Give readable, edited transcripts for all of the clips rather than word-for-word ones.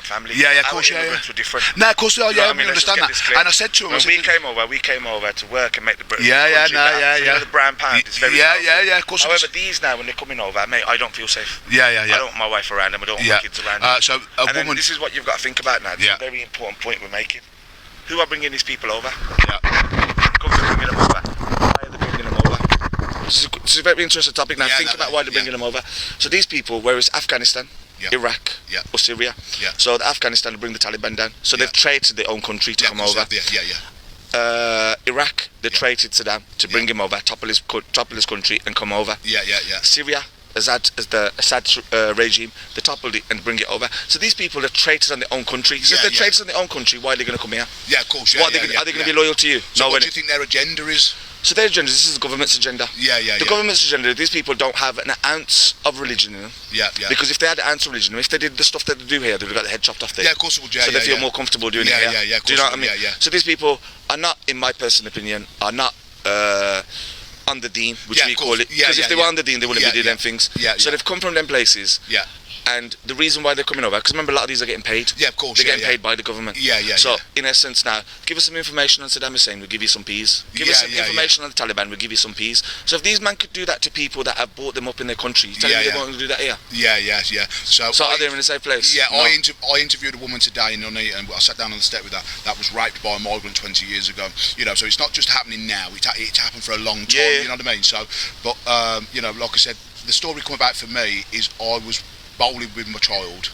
family. Yeah, of Our course, immigrants were different. No, of course, You know yeah, what I mean? we Let's just understand get that. this clear. And I said to him, When we came over to work and make the country yeah, better. So, you know, the brown pound is very powerful. yeah, of course. However, these now, when they're coming over, mate, I don't feel safe. Yeah. I don't want my wife around them. I don't want my kids around them. So a woman. Then this is what you've got to think about now. This is a very important point we're making. Who are bringing these people over? Yeah. Government bringing them over. Why are they bringing them over? This is a very interesting topic now. Think about why they're bringing them over. So these people, whether it's Afghanistan, Iraq, or Syria. So the Afghanistan will bring the Taliban down. So they've traded their own country to come over. Iraq, they traded Saddam to bring him over, topple his country and come over. Syria, the Assad regime, they toppled it and bring it over. So these people are traded on their own country. So if they're traded on their own country, why are they going to come here? Yeah, of course. Are they going to be loyal to you? So what do you think their agenda is? So their agenda, this is the government's agenda. The government's agenda, these people don't have an ounce of religion in them. Because if they had an ounce of religion, if they did the stuff that they do here, they would have got their head chopped off there. Yeah, of course it would. So they feel more comfortable doing it here. Do you know what I mean? So these people are not, in my personal opinion, are not on the deen, which we call it. Because if they were on the deen, they wouldn't be doing them things. So they've come from them places. And the reason why they're coming over, because remember a lot of these are getting paid. Yeah, of course. They're getting paid by the government. So in essence now, give us some information on Saddam Hussein, we'll give you some peas. Give us some information on the Taliban, we'll give you some peas. So if these men could do that to people that have brought them up in their country, tell me they won't do that here. So are they in a safe place? Yeah, no. I interviewed a woman today in Nuneaton, and I sat down on the step with her that was raped by a migrant 20 years ago. You know, so it's not just happening now, it's happened for a long time, you know what I mean? So, but, you know, like I said, the story come about for me is I was bowling with my child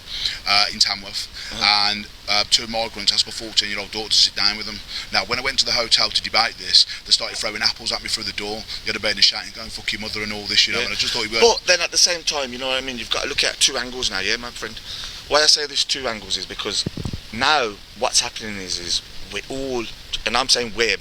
in Tamworth, and two migrants asked my 14-year-old daughter to sit down with them. Now, when I went to the hotel to debate this, they started throwing apples at me through the door. The other bed and shouting, "Go and fuck your mother" and all this, you know. And I just thought, but then at the same time, you know what I mean? You've got to look at two angles now, my friend. Why I say there's two angles is because now what's happening is we're all, and I'm saying we're.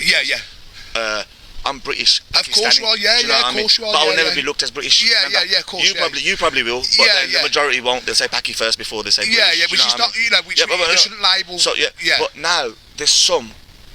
I'm British. Of course you are, of course you are. But I will never be looked as British. Of course. You probably will. But then the majority won't. They'll say Paki first before they say British. Which is not, you know, which we shouldn't label. So but now there's some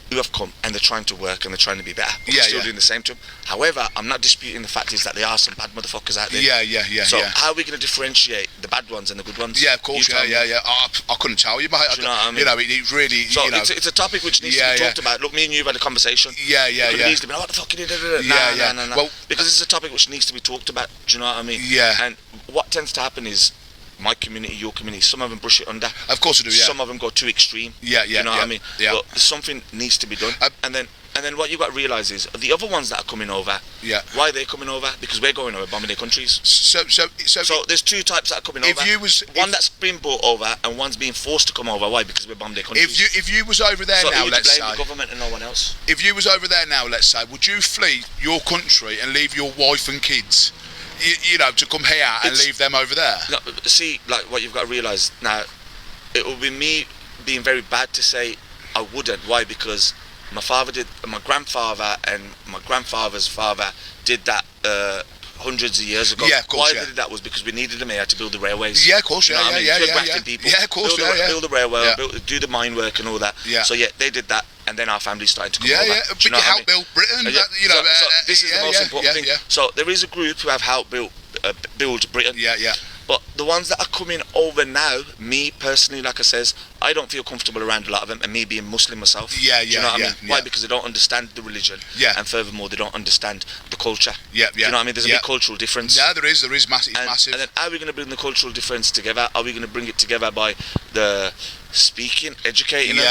who have come and they're trying to work and they're trying to be better. But they're still doing the same to them. However, I'm not disputing the fact is that there are some bad motherfuckers out there. So how are we going to differentiate the bad ones and the good ones? Yeah, of course. I couldn't tell you, but you know what I mean? You know, it's really. So you know, it's a topic which needs to be talked about. Look, me and you have had a conversation. It could have easily been, what the fuck you did? No. Well, because it's a topic which needs to be talked about. Do you know what I mean? Yeah. And what tends to happen is, my community, your community, some of them brush it under. Of course they do, Some of them go too extreme. You know what I mean? But something needs to be done. And then what you got to realise is the other ones that are coming over. Why are they coming over? Because we're going over bombing their countries. So there's two types that are coming over. One that's been brought over and one's being forced to come over. Why? Because we're bombing their countries. If you was over there now, let's say. The government and no one else. If you was over there now, let's say, would you flee your country and leave your wife and kids? You know, to come here and leave them over there. No, see, like what you've got to realise now, it will be me being very bad to say I wouldn't. Why? Because my grandfather and my grandfather's father did that hundreds of years ago. Yeah, of course. Why they did that was because we needed them here to build the railways. Yeah, of course. People, of course. Build the railway, do the mine work and all that. So they did that, and then our family started to come over. But you helped build Britain. You know, so this is the most important thing. So there is a group who have helped build Britain. But the ones that are coming over now, me personally, like I says, I don't feel comfortable around a lot of them, and me being Muslim myself. Do you know what I mean? Why? Because they don't understand the religion. And furthermore, they don't understand the culture. Do you know what I mean? There's a big cultural difference. Yeah, there is massive. And then how are we going to bring the cultural difference together? Are we going to bring it together by the speaking, educating them?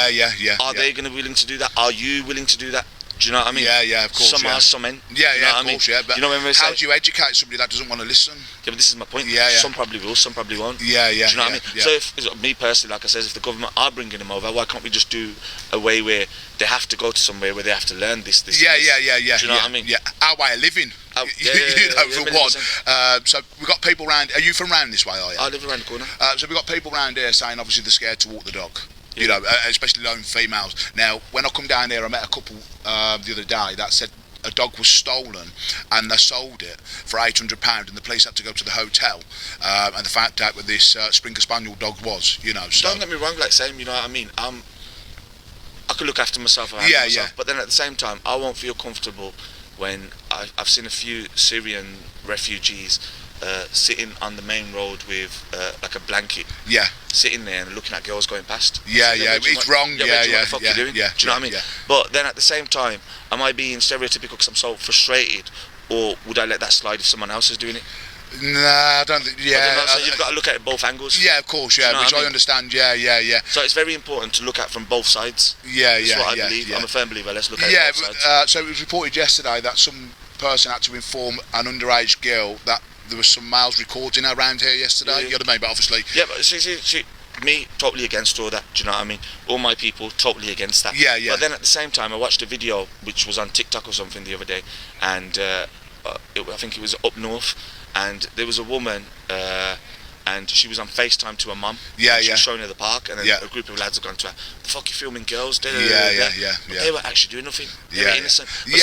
Are they going to be willing to do that? Are you willing to do that? Do you know what I mean? Of course. Some are, some ain't. Of course. But you know when how do you educate somebody that doesn't want to listen? Yeah, but this is my point. Some probably will, some probably won't. Do you know what I mean? So if me personally, like I said, if the government are bringing them over, why can't we just do a way where they have to go to somewhere where they have to learn this? Do you know what I mean? Our way of living. For one. So we've got people round. Are you from round this way? Are you? I live around the corner. So we've got people round here saying obviously they're scared to walk the dog. You know, especially lone females. Now, when I come down here, I met a couple the other day that said a dog was stolen and they sold it for £800, and the police had to go to the hotel and they found out what this Springer Spaniel dog was. You know, so don't get me wrong, like saying, you know what I mean. I could look after myself. But then at the same time, I won't feel comfortable when I've seen a few Syrian refugees sitting on the main road with like a blanket. Yeah. Sitting there and looking at girls going past. Yeah, it's wrong. What the fuck you doing? Do you know what I mean? Yeah. But then at the same time, am I being stereotypical because I'm so frustrated, or would I let that slide if someone else is doing it? Nah, I don't think. Yeah, so you've got to look at it both angles. Yeah, of course. Yeah, which I understand. Yeah. So it's very important to look at from both sides. That's what I believe. I'm a firm believer. Let's look at it both sides. So it was reported yesterday that some person had to inform an underage girl that there was some males recording her around here yesterday. You know what I mean? But obviously. Yeah, but see, me totally against all that. Do you know what I mean? All my people totally against that. Yeah. But then at the same time, I watched a video which was on TikTok or something the other day, and I think it was up north. And there was a woman, and she was on FaceTime to her mum. She was showing her the park, and then a group of lads had gone to her. The fuck you filming girls? Yeah. But they were actually doing nothing. They were innocent. But